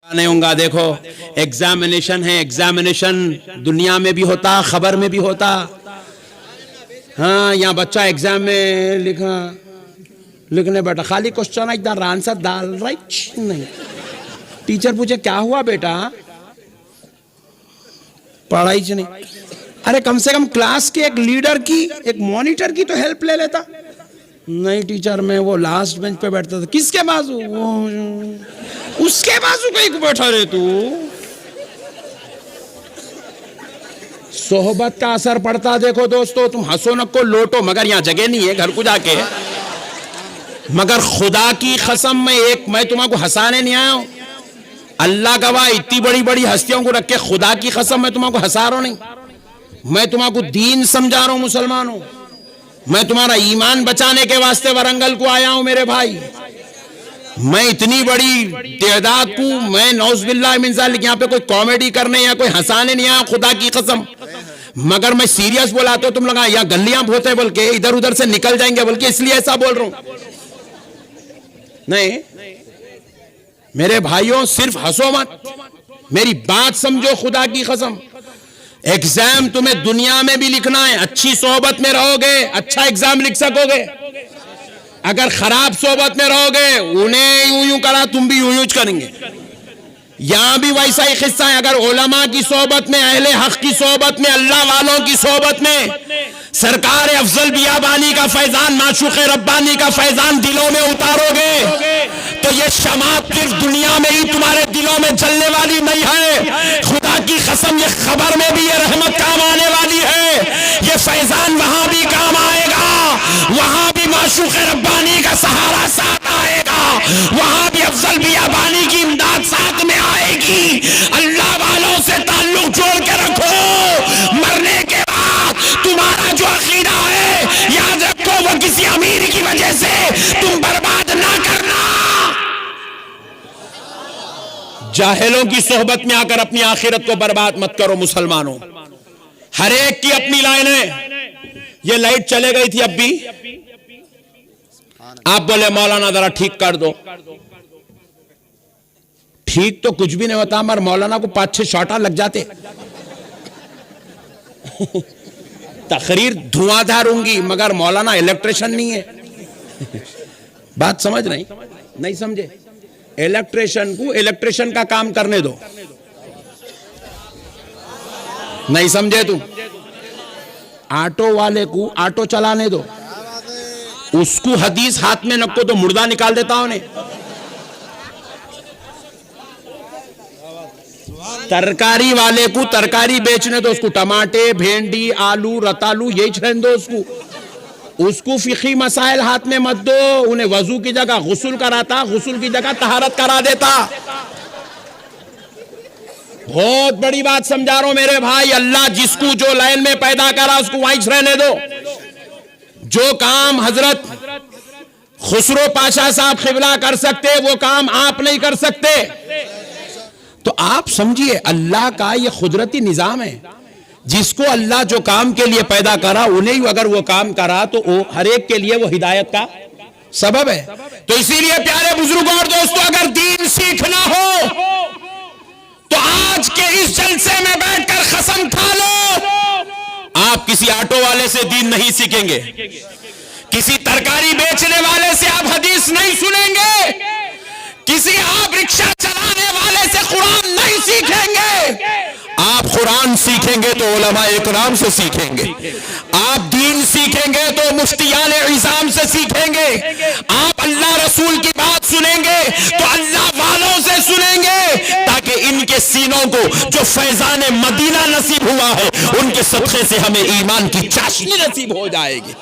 नहीं होगा। देखो एग्जामिनेशन है, एग्जामिनेशन दुनिया में भी होता, खबर में भी होता। हाँ, यहाँ बच्चा एग्जाम में लिखने बैठा, खाली क्वेश्चन इधर आंसर डाल राइट नहीं। टीचर पूछे क्या हुआ बेटा, पढ़ाई से नहीं। अरे कम से कम क्लास के एक लीडर की, एक मॉनिटर की तो हेल्प ले लेता। नहीं टीचर, मैं वो लास्ट बेंच पे बैठता था। किसके बाजू? वो उसके बाजू कहीं बैठा रहे तू। सोहबत का असर पड़ता। देखो दोस्तों, तुम हंसो नको लोटो, मगर यहाँ जगह नहीं है घर को जाके। मगर खुदा की कसम मैं तुम्हारे हंसाने नहीं आया हूं। अल्लाह गवाह, इतनी बड़ी बड़ी हस्तियों को रख के खुदा की कसम मैं तुम्हारे हंसा रहा हूं नहीं। मैं तुम्हारे दीन समझा रहा हूं मुसलमानों। मैं तुम्हारा ईमान बचाने के वास्ते वरंगल को आया हूं मेरे भाई। मैं इतनी बड़ी तादाद को, मैं नौज़बिल्लाह मिन ज़ालिक यहाँ पे कोई कॉमेडी करने या कोई हंसाने नहीं आया, खुदा की कसम। मगर मैं सीरियस बोला तो तुम लोग या गलियां भोते बोल के इधर उधर से निकल जाएंगे बोल के इसलिए ऐसा बोल रहा हूं। नहीं मेरे भाइयों, सिर्फ हंसो मत, मेरी बात समझो खुदा की कसम। एग्जाम तुम्हें दुनिया में भी लिखना है, अच्छी सोहबत में रहोगे अच्छा एग्जाम लिख सकोगे। अगर खराब सोहबत में रहोगे, उन्हें यूं यूं करा तुम भी यूं यूं करेंगे। यहां भी वैसा ही किस्सा है। अगर उलमा की सोहबत में, अहले हक की सोहबत में, अल्लाह वालों की सोहबत में सरकार अफजल बियाबानी का फैजान, माशूक रब्बानी का फैजान दिलों में उतारोगे तो ये शमात सिर्फ दुनिया में ही तुम्हारे दिलों में जलने वाली नहीं है। खुदा की कसम, ये खबर में भी ये रहमत काम आने वाली है। ये फैजान वहां भी काम आएगा, वहां भी माशूक रब्बानी का सहारा साथ आएगा, वहां भी अफजल बियाबानी की इमदाद साथ में आएगी। अल्लाह वालों से ताल्लुक जोड़ के रखो। मरने के बाद तुम्हारा जो अकीदा है, याद रखो, वो किसी अमीर की वजह से तुम बर्बाद ना करना। जाहिलों की सोहबत में आकर अपनी आखिरत को बर्बाद मत करो मुसलमानों। हर एक की अपनी लाइन है। ये लाइट चले गई थी अब भी, आप बोले मौलाना जरा ठीक कर दो। ठीक तो कुछ भी नहीं होता, मगर मौलाना को 5-6 शॉटा लग जाते। तकरीर धुआंधार होंगी, मगर मौलाना इलेक्ट्रिशियन नहीं है। बात समझ नहीं समझे? इलेक्ट्रिशियन को इलेक्ट्रिशियन का काम करने दो। नहीं समझे तुम? ऑटो वाले को ऑटो चलाने दो, उसको हदीस हाथ में नको तो मुर्दा निकाल देता उन्हें। तरकारी वाले को तरकारी बेचने दो, उसको टमाटे, भेंडी, आलू, रतालू यही रहने दो। उसको फिकी मसाइल हाथ में मत दो। उन्हें वजू की जगह गुस्ल कराता, गुस्ल की जगह तहारत करा देता। बहुत बड़ी बात समझा रहा हूं मेरे भाई। अल्लाह जिसको जो लाइन में पैदा करा उसको वहीं रहने दो। जो काम हजरत खुसरो पाशा साहब खिबला कर सकते, वो काम आप नहीं कर सकते। तो आप समझिए, अल्लाह का ये कुदरती निजाम है। जिसको अल्लाह जो काम के लिए पैदा करा, उन्हें अगर वो काम करा तो वो हर एक के लिए वो हिदायत का सबब है। तो इसीलिए प्यारे बुजुर्गों और दोस्तों, अगर दीन सीखना हो तो आज के इस जलसे में बैठकर कसम खा लो, आप किसी ऑटो वाले से दीन नहीं सीखेंगे, किसी तरकारी बेचने वाले से आप हदीस नहीं सुनेंगे, किसी आप रिक्शा चलाने वाले से कुरान नहीं सीखेंगे। आप कुरान सीखेंगे तो उलमा इकराम से सीखेंगे। आप दीन सीखेंगे तो मुफ्तियान इज़ाम से सीखेंगे। आप अल्लाह रसूल की बात सुनेंगे तो अल्लाह वालों से सुनेंगे, ताकि इनके सीनों को जो फैजान मदीना नसीब हुआ है, उनके सदक़े से हमें ईमान की चाशनी नसीब हो जाएगी।